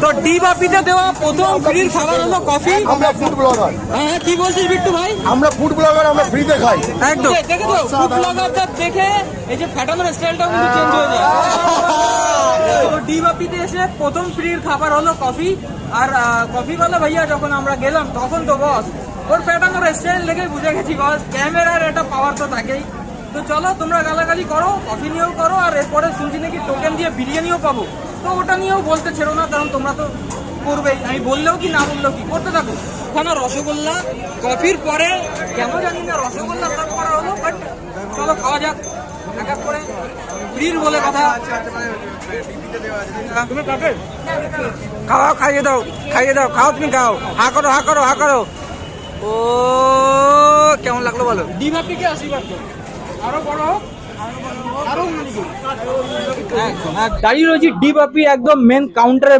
তো ডি বাপিতে দেওয়া প্রথম ফ্রির খাবার হলো কফি। আমরা ফুড ব্লগার। হ্যাঁ কি বলছিস বিট্টু ভাই? আমরা ফুড ব্লগার, আমরা ফ্রিতে খাই। একদম দেখে তো ফুড ব্লগারদের দেখে এই যে ফ্যাটানোর স্টাইলটাও কিন্তু চেঞ্জ হয়ে যায়। তো ডি বাপিতে এসে প্রথম ফ্রির খাবার হলো কফি। আর কফিওয়ালা ভাইয়া যখন আমরা গেলাম তখন তো বস ওর ফ্যাটানোর স্টাইল দেখেই বুঝে গেছি বস ক্যামেরার একটা পাওয়ার তো থাকেই। তো চলো তোমরা গালাগালি করো, কফি নিয়েও করো, আর এরপরে শুনছি নাকি টোকেন দিয়ে বিরিয়ানিও পাবো। তো ওটা নিয়েও বলতে ছেড়ো না, কারণ তোমরা তো করবেই, আমি বললেও কি না বললেও কি করতে থাকো। ওখানে রসগোল্লা কফির পরে কেন জানি না রসগোল্লা সার্ভ করা হলো, বাট চলো খাওয়া যাক এক এক করে। ফ্রির বলে কথা, তুমি কাকে খাওয়াও, খাইয়ে দাও খাও, তুমি খাও, হা করো হা করো হা করো। ও কেমন লাগলো বলো? ডিভাপিকে আশীর্বাদ করো, আরো বড় হোক, আরো দাঁড়িয়ে রয়েছি। ডিভাপি একদম মেন কাউন্টারে